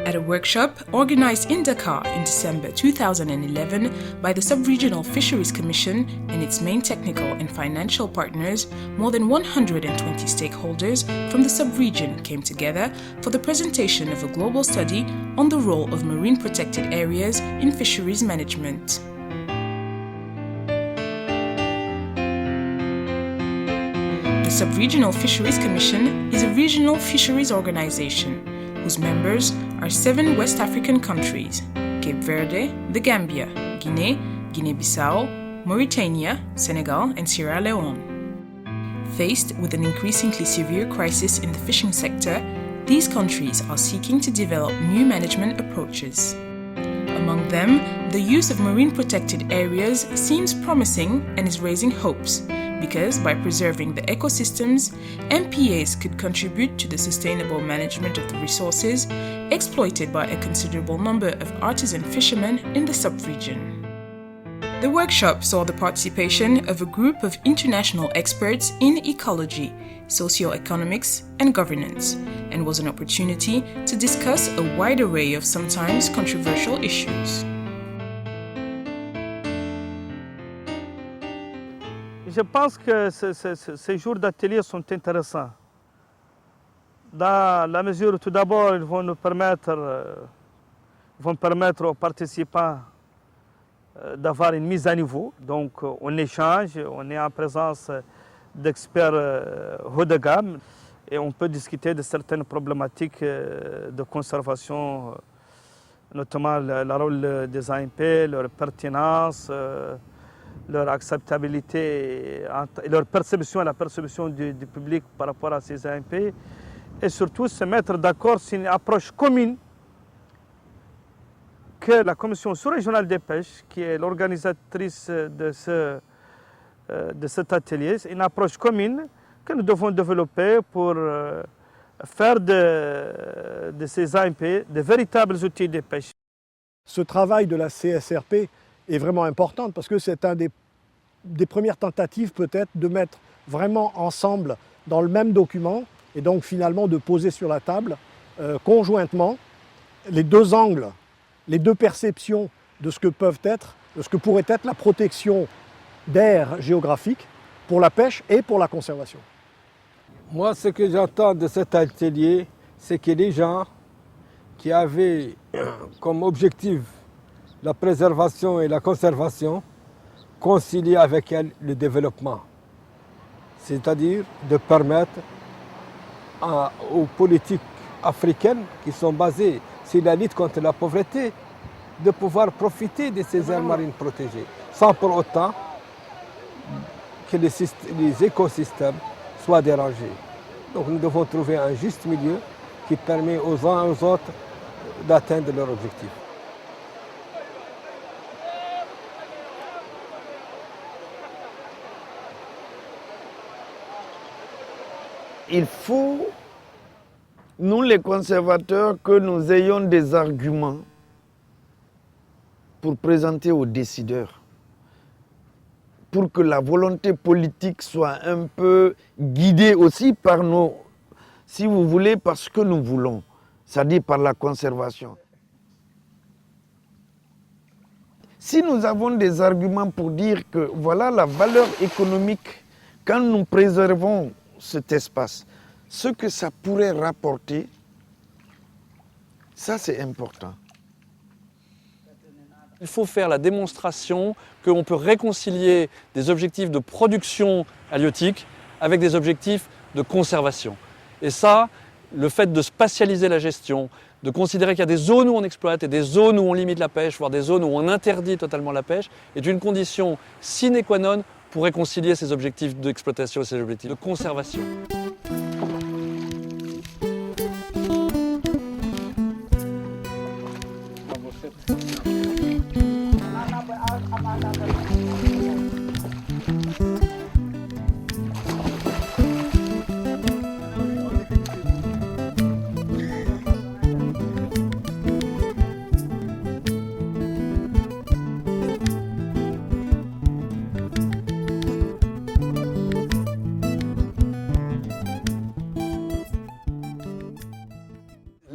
At a workshop organized in Dakar in December 2011 by the Sub-Regional Fisheries Commission and its main technical and financial partners, more than 120 stakeholders from the sub-region came together for the presentation of a global study on the role of marine protected areas in fisheries management. The Sub-Regional Fisheries Commission is a regional fisheries organization whose members are 7 West African countries: Cape Verde, the Gambia, Guinea, Guinea-Bissau, Mauritania, Senegal, and Sierra Leone. Faced with an increasingly severe crisis in the fishing sector, these countries are seeking to develop new management approaches. Among them, the use of marine protected areas seems promising and is raising hopes, because by preserving the ecosystems, MPAs could contribute to the sustainable management of the resources exploited by a considerable number of artisan fishermen in the sub-region. The workshop saw the participation of a group of international experts in ecology, socioeconomics, and governance, and was an opportunity to discuss a wide array of sometimes controversial issues. Je pense que ces jours d'atelier sont intéressants, dans la mesure où tout d'abord ils vont permettre aux participants d'avoir une mise à niveau. Donc on échange, on est en présence d'experts haut de gamme et on peut discuter de certaines problématiques de conservation, notamment le rôle des AMP, leur pertinence, leur acceptabilité, leur perception, la perception du public par rapport à ces AMP, et surtout se mettre d'accord sur une approche commune que la Commission sous-régionale des pêches, qui est l'organisatrice de cet atelier, une approche commune que nous devons développer pour faire de ces AMP de véritables outils de pêche. Ce travail de la CSRP est vraiment importante parce que c'est un des premières tentatives peut-être de mettre vraiment ensemble dans le même document et donc finalement de poser sur la table conjointement les deux angles, les deux perceptions de ce que de ce que pourrait être la protection d'aires géographiques pour la pêche et pour la conservation. Moi, ce que j'entends de cet atelier, c'est que les gens qui avaient comme objectif la préservation et la conservation concilient avec elle le développement. C'est-à-dire de permettre aux politiques africaines qui sont basées sur la lutte contre la pauvreté de pouvoir profiter de ces aires marines protégées, sans pour autant que les écosystèmes soient dérangés. Donc nous devons trouver un juste milieu qui permet aux uns et aux autres d'atteindre leur objectif. Il faut, nous les conservateurs, que nous ayons des arguments pour présenter aux décideurs, pour que la volonté politique soit un peu guidée aussi par nos, si vous voulez, par ce que nous voulons, c'est-à-dire par la conservation. Si nous avons des arguments pour dire que voilà la valeur économique, quand nous préservons cet espace, ce que ça pourrait rapporter, ça c'est important. Il faut faire la démonstration qu'on peut réconcilier des objectifs de production halieutique avec des objectifs de conservation. Et ça, le fait de spatialiser la gestion, de considérer qu'il y a des zones où on exploite et des zones où on limite la pêche, voire des zones où on interdit totalement la pêche, est une condition sine qua non pour réconcilier ces objectifs d'exploitation et ces objectifs de conservation.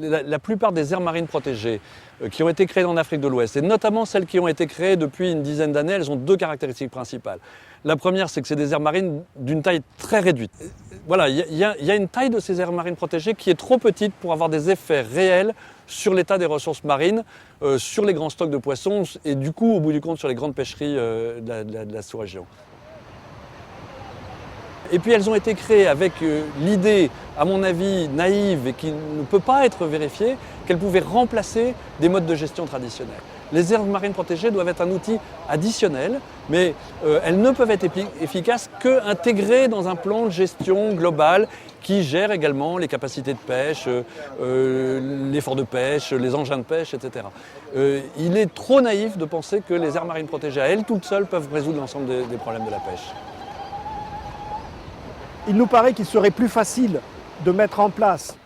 La plupart des aires marines protégées qui ont été créées en Afrique de l'Ouest, et notamment celles qui ont été créées depuis une dizaine d'années, elles ont deux caractéristiques principales. La première, c'est que c'est des aires marines d'une taille très réduite. Voilà, il y a une taille de ces aires marines protégées qui est trop petite pour avoir des effets réels sur l'état des ressources marines, sur les grands stocks de poissons et du coup, au bout du compte, sur les grandes pêcheries de la sous-région. Et puis elles ont été créées avec l'idée, à mon avis, naïve et qui ne peut pas être vérifiée, qu'elles pouvaient remplacer des modes de gestion traditionnels. Les aires marines protégées doivent être un outil additionnel, mais elles ne peuvent être efficaces qu'intégrées dans un plan de gestion global qui gère également les capacités de pêche, l'effort de pêche, les engins de pêche, etc. Il est trop naïf de penser que les aires marines protégées à elles toutes seules peuvent résoudre l'ensemble des problèmes de la pêche. Il nous paraît qu'il serait plus facile de mettre en place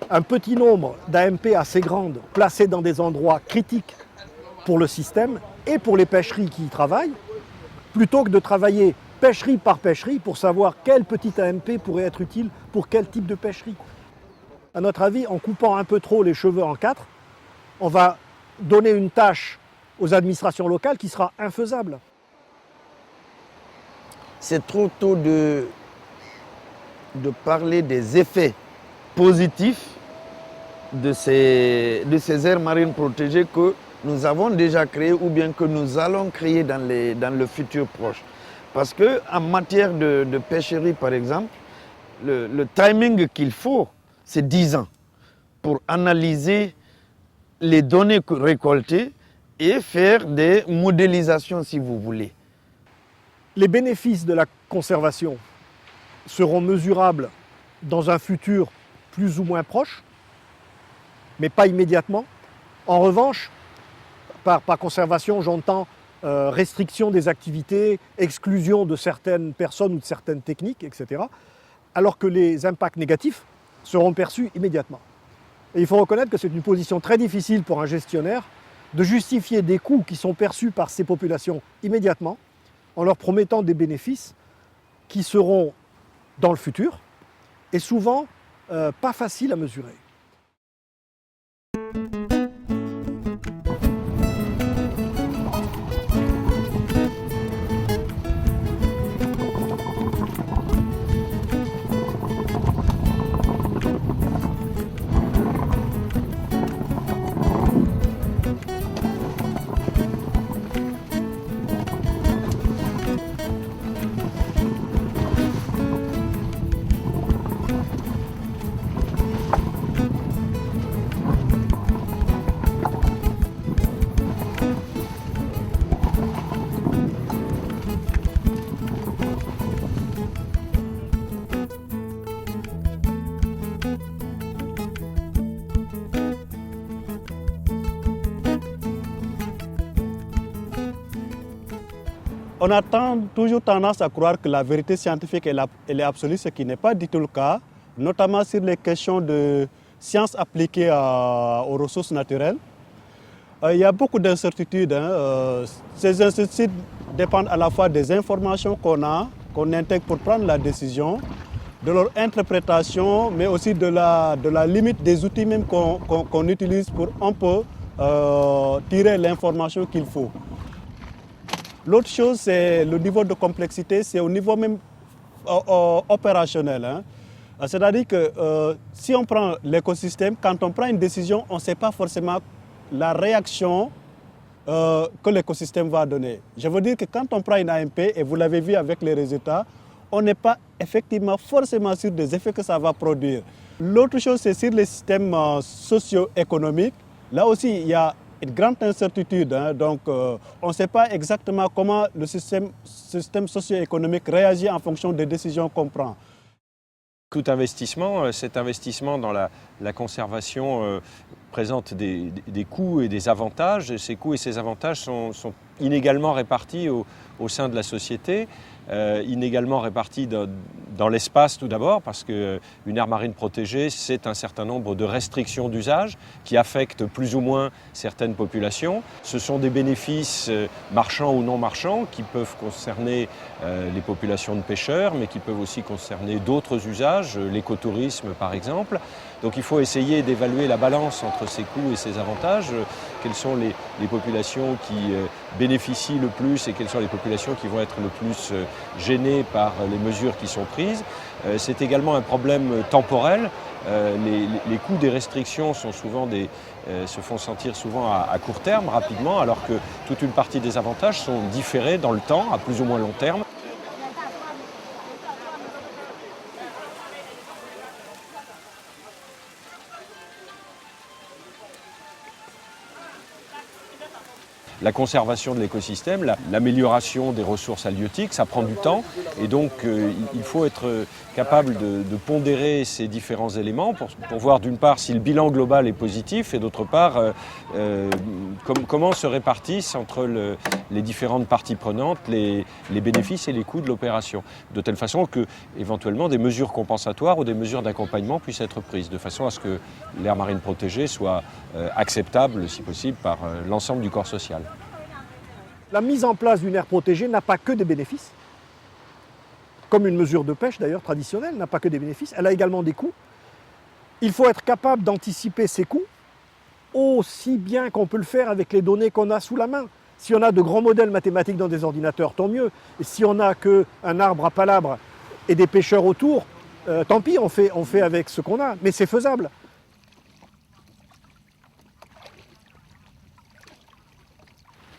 un petit nombre d'AMP assez grandes, placées dans des endroits critiques pour le système et pour les pêcheries qui y travaillent, plutôt que de travailler pêcherie par pêcherie pour savoir quelle petite AMP pourrait être utile pour quel type de pêcherie. À notre avis, en coupant un peu trop les cheveux en quatre, on va donner une tâche aux administrations locales qui sera infaisable. C'est trop tôt de parler des effets positifs de ces aires marines protégées que nous avons déjà créées ou bien que nous allons créer dans le futur proche. Parce qu'en matière de pêcherie, par exemple, le timing qu'il faut, c'est 10 ans pour analyser les données récoltées et faire des modélisations, si vous voulez. Les bénéfices de la conservation seront mesurables dans un futur plus ou moins proche, mais pas immédiatement. En revanche, par conservation, j'entends restriction des activités, exclusion de certaines personnes ou de certaines techniques, etc. Alors que les impacts négatifs seront perçus immédiatement. Et il faut reconnaître que c'est une position très difficile pour un gestionnaire de justifier des coûts qui sont perçus par ces populations immédiatement en leur promettant des bénéfices qui seront dans le futur et souvent pas faciles à mesurer. On a toujours tendance à croire que la vérité scientifique elle est absolue, ce qui n'est pas du tout le cas, notamment sur les questions de sciences appliquées aux ressources naturelles. Il y a beaucoup d'incertitudes. Ces incertitudes dépendent à la fois des informations qu'on intègre pour prendre la décision, de leur interprétation, mais aussi de la limite des outils même qu'on utilise pour un peu tirer l'information qu'il faut. L'autre chose, c'est le niveau de complexité, c'est au niveau même opérationnel. C'est-à-dire que si on prend l'écosystème, quand on prend une décision, on ne sait pas forcément la réaction que l'écosystème va donner. Je veux dire que quand on prend une AMP, et vous l'avez vu avec les résultats, on n'est pas effectivement forcément sûr des effets que ça va produire. L'autre chose, c'est sur les systèmes socio-économiques. Là aussi, il y a une grande incertitude, donc on ne sait pas exactement comment le système socio-économique réagit en fonction des décisions qu'on prend. Tout investissement, cet investissement dans la conservation présente des coûts et des avantages. Et ces coûts et ces avantages sont inégalement répartis au sein de la société, inégalement répartis dans l'espace tout d'abord, parce qu'une aire marine protégée, c'est un certain nombre de restrictions d'usage qui affectent plus ou moins certaines populations. Ce sont des bénéfices marchands ou non marchands qui peuvent concerner les populations de pêcheurs, mais qui peuvent aussi concerner d'autres usages, l'écotourisme par exemple. Donc il faut essayer d'évaluer la balance entre ces coûts et ces avantages. Quelles sont les populations qui bénéficient le plus et quelles sont les populations qui vont être le plus gênées par les mesures qui sont prises. C'est également un problème temporel. Les coûts des restrictions sont souvent se font sentir souvent à court terme, rapidement, alors que toute une partie des avantages sont différés dans le temps, à plus ou moins long terme. La conservation de l'écosystème, l'amélioration des ressources halieutiques, ça prend du temps et donc il faut être capable de pondérer ces différents éléments pour voir d'une part si le bilan global est positif et d'autre part comment se répartissent entre les différentes parties prenantes les bénéfices et les coûts de l'opération, de telle façon que éventuellement des mesures compensatoires ou des mesures d'accompagnement puissent être prises, de façon à ce que l'aire marine protégée soit acceptable si possible par l'ensemble du corps social. La mise en place d'une aire protégée n'a pas que des bénéfices, comme une mesure de pêche d'ailleurs traditionnelle n'a pas que des bénéfices, elle a également des coûts. Il faut être capable d'anticiper ces coûts aussi bien qu'on peut le faire avec les données qu'on a sous la main. Si on a de grands modèles mathématiques dans des ordinateurs, tant mieux. Et si on n'a qu'un arbre à palabres et des pêcheurs autour, tant pis, on fait avec ce qu'on a, mais c'est faisable.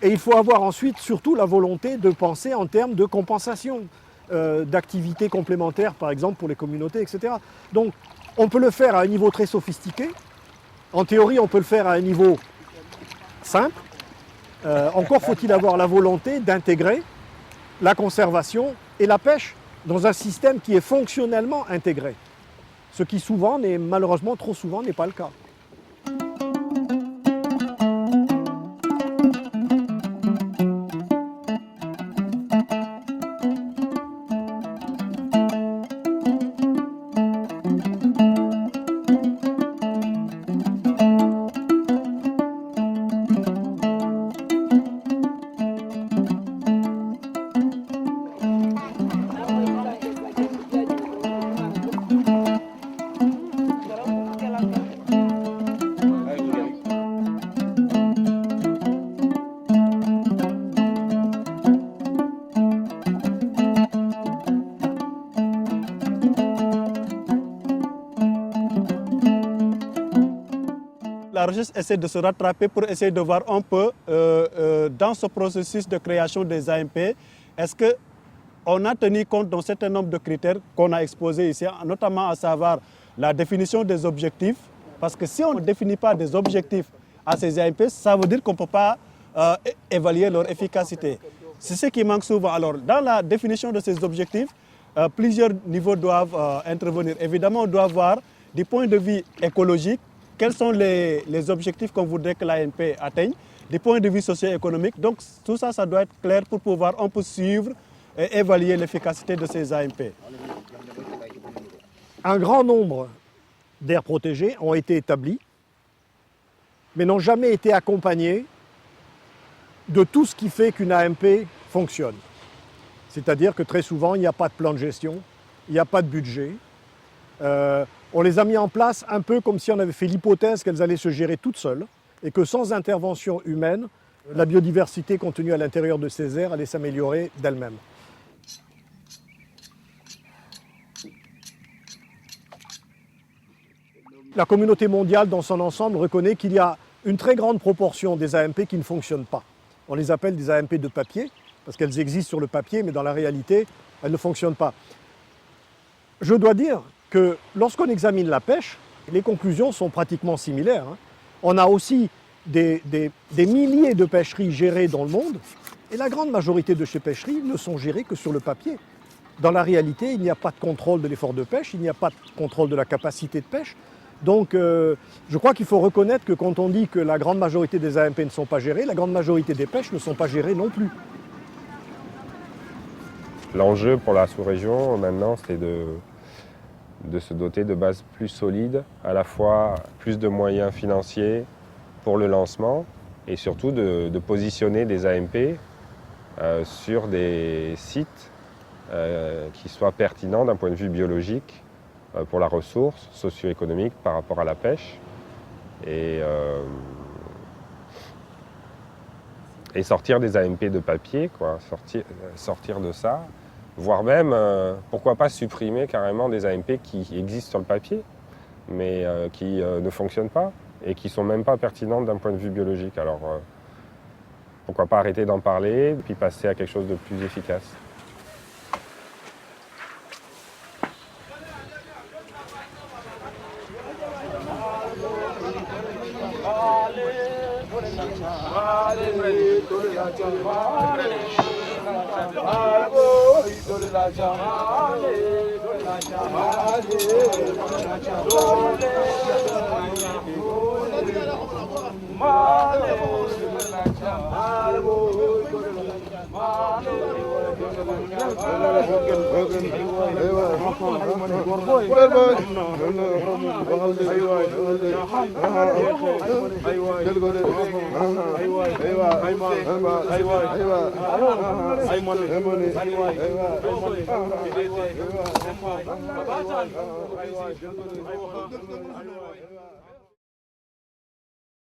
Et il faut avoir ensuite surtout la volonté de penser en termes de compensation, d'activités complémentaires par exemple pour les communautés, etc. Donc on peut le faire à un niveau très sophistiqué. En théorie, on peut le faire à un niveau simple. Encore faut-il avoir la volonté d'intégrer la conservation et la pêche dans un système qui est fonctionnellement intégré. Ce qui souvent, malheureusement trop souvent, n'est pas le cas. La recherche essaie de se rattraper pour essayer de voir un peu dans ce processus de création des AMP, est-ce qu'on a tenu compte d'un certain nombre de critères qu'on a exposés ici, notamment à savoir la définition des objectifs, parce que si on ne définit pas des objectifs à ces AMP, ça veut dire qu'on ne peut pas évaluer leur efficacité. C'est ce qui manque souvent. Alors, dans la définition de ces objectifs, plusieurs niveaux doivent intervenir. Évidemment, on doit voir du point de vue écologique, quels sont les objectifs qu'on voudrait que l'AMP atteigne, du point de vue socio-économique. Donc tout ça, ça doit être clair pour pouvoir un peu suivre et évaluer l'efficacité de ces AMP. Un grand nombre d'aires protégées ont été établies, mais n'ont jamais été accompagnées de tout ce qui fait qu'une AMP fonctionne. C'est-à-dire que très souvent, il n'y a pas de plan de gestion, il n'y a pas de budget. On les a mis en place un peu comme si on avait fait l'hypothèse qu'elles allaient se gérer toutes seules et que sans intervention humaine, la biodiversité contenue à l'intérieur de ces aires allait s'améliorer d'elle-même. La communauté mondiale dans son ensemble reconnaît qu'il y a une très grande proportion des AMP qui ne fonctionnent pas. On les appelle des AMP de papier parce qu'elles existent sur le papier, mais dans la réalité, elles ne fonctionnent pas. Je dois dire que lorsqu'on examine la pêche, les conclusions sont pratiquement similaires. On a aussi des milliers de pêcheries gérées dans le monde, et la grande majorité de ces pêcheries ne sont gérées que sur le papier. Dans la réalité, il n'y a pas de contrôle de l'effort de pêche, il n'y a pas de contrôle de la capacité de pêche. Donc je crois qu'il faut reconnaître que quand on dit que la grande majorité des AMP ne sont pas gérées, la grande majorité des pêches ne sont pas gérées non plus. L'enjeu pour la sous-région maintenant, c'est de se doter de bases plus solides, à la fois plus de moyens financiers pour le lancement et surtout de positionner des AMP sur des sites qui soient pertinents d'un point de vue biologique pour la ressource socio-économique par rapport à la pêche et sortir des AMP de papier, quoi, sortir de ça. Voire même, pourquoi pas supprimer carrément des AMP qui existent sur le papier, mais qui ne fonctionnent pas et qui ne sont même pas pertinentes d'un point de vue biologique. Alors, pourquoi pas arrêter d'en parler, puis passer à quelque chose de plus efficace.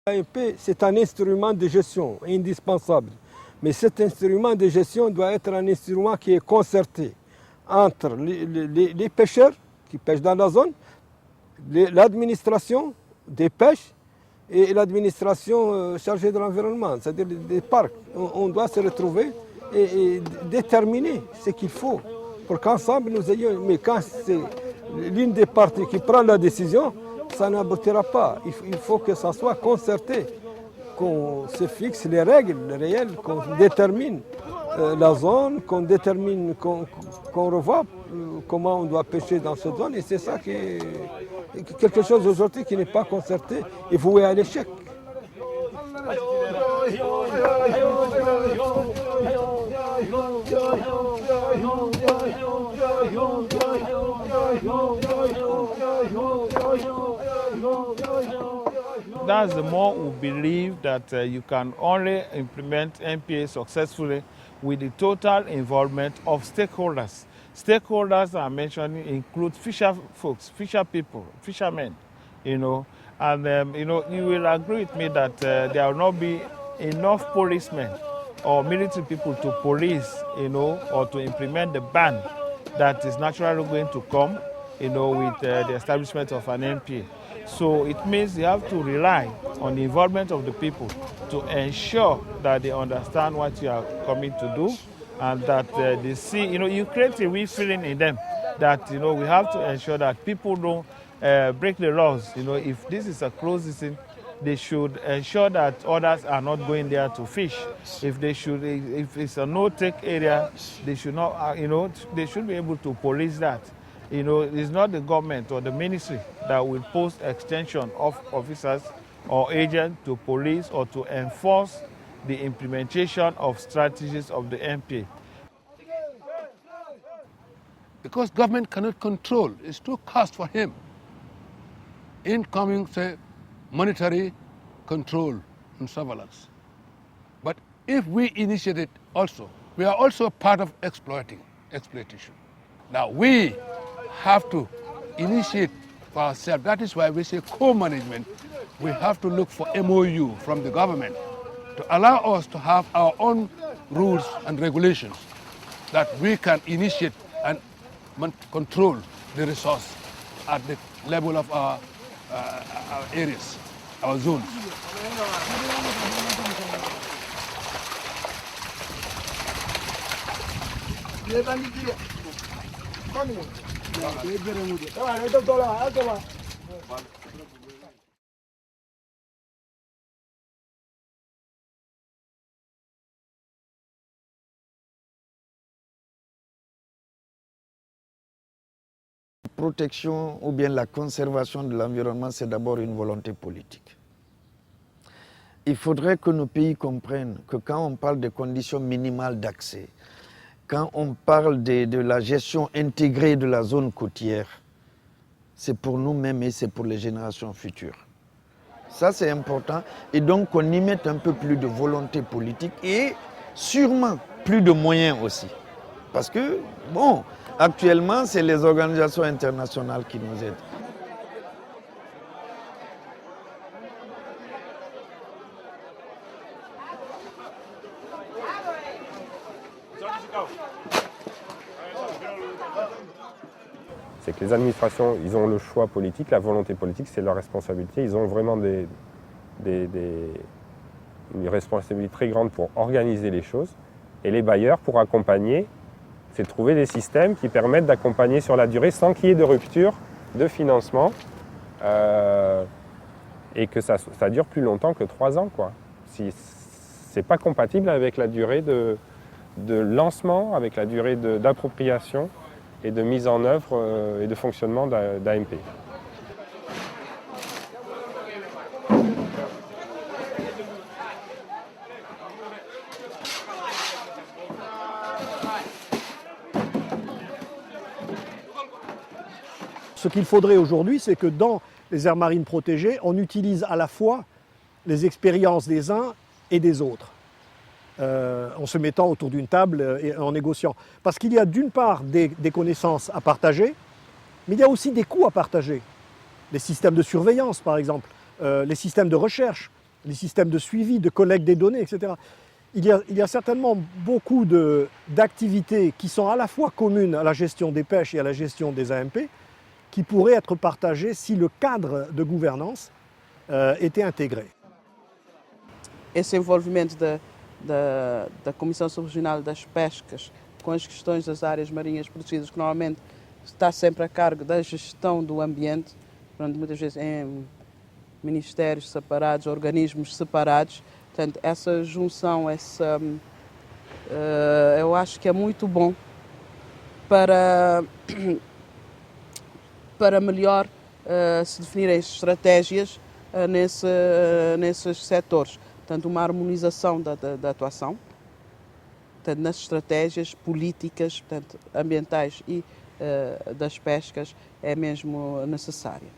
L'AMP, c'est un instrument de gestion indispensable. Mais cet instrument de gestion doit être un instrument qui est concerté entre les pêcheurs qui pêchent dans la zone, l'administration des pêches et l'administration chargée de l'environnement, c'est-à-dire des parcs. On doit se retrouver et déterminer ce qu'il faut pour qu'ensemble nous ayons... Mais quand c'est l'une des parties qui prend la décision, ça n'aboutira pas. Il faut que ça soit concerté, qu'on se fixe les règles réelles, qu'on détermine la zone, qu'on détermine, qu'on revoie comment on doit pêcher dans cette zone. Et c'est ça qui est quelque chose aujourd'hui qui n'est pas concerté et voué à l'échec. That's the more we believe that you can only implement MPA successfully with the total involvement of stakeholders. Stakeholders I'm mentioning include fisher folks, fisher people, fishermen, and you will agree with me that there will not be enough policemen or military people to police, or to implement the ban that is naturally going to come, with the establishment of an MPA. So it means you have to rely on the involvement of the people to ensure that they understand what you are coming to do and that they see, you create a wee feeling in them that, we have to ensure that people don't break the laws. If this is a closed season, they should ensure that others are not going there to fish. If it's a no-take area, they should not, they should be able to police that. It's not the government or the ministry that will post extension of officers or agents to police or to enforce the implementation of strategies of the MPA. Because government cannot control, it's too cost for him. Incoming, say, monetary control and surveillance. But if we initiate it also, we are also part of exploitation. Now we have to initiate for ourselves. That is why we say co-management. We have to look for MOU from the government to allow us to have our own rules and regulations that we can initiate and control the resource at the level of our areas, our zones. protection ou bien la conservation de l'environnement, c'est d'abord une volonté politique. Il faudrait que nos pays comprennent que quand on parle de conditions minimales d'accès, quand on parle de la gestion intégrée de la zone côtière, c'est pour nous-mêmes et c'est pour les générations futures. Ça, c'est important. Et donc, qu'on y mette un peu plus de volonté politique et sûrement plus de moyens aussi. Parce que, bon, actuellement, c'est les organisations internationales qui nous aident. C'est que les administrations, ils ont le choix politique, la volonté politique, c'est leur responsabilité. Ils ont vraiment une responsabilité très grande pour organiser les choses. Et les bailleurs, pour accompagner, c'est de trouver des systèmes qui permettent d'accompagner sur la durée sans qu'il y ait de rupture de financement et que ça dure plus longtemps que 3 ans, quoi. Si c'est pas compatible avec la durée de lancement, avec la durée d'appropriation et de mise en œuvre et de fonctionnement d'AMP. Ce qu'il faudrait aujourd'hui, c'est que dans les aires marines protégées, on utilise à la fois les expériences des uns et des autres, en se mettant autour d'une table et en négociant. Parce qu'il y a d'une part des connaissances à partager, mais il y a aussi des coûts à partager. Les systèmes de surveillance, par exemple, les systèmes de recherche, les systèmes de suivi, de collecte des données, etc. Il y a certainement beaucoup d'activités qui sont à la fois communes à la gestion des pêches et à la gestion des AMP, qui pourraient être partagées si le cadre de gouvernance était intégré. Esse envolvimento da Comissão Subregional das Pescas com as questões das áreas marinhas protegidas, que normalmente está sempre a cargo da gestão do ambiente, muitas vezes em ministérios separados, organismos separados. Portanto, essa junção, eu acho que é muito bom para melhor se definirem estratégias nesses setores. Portanto, uma harmonização da atuação, portanto, nas estratégias políticas, portanto, ambientais e das pescas é mesmo necessária.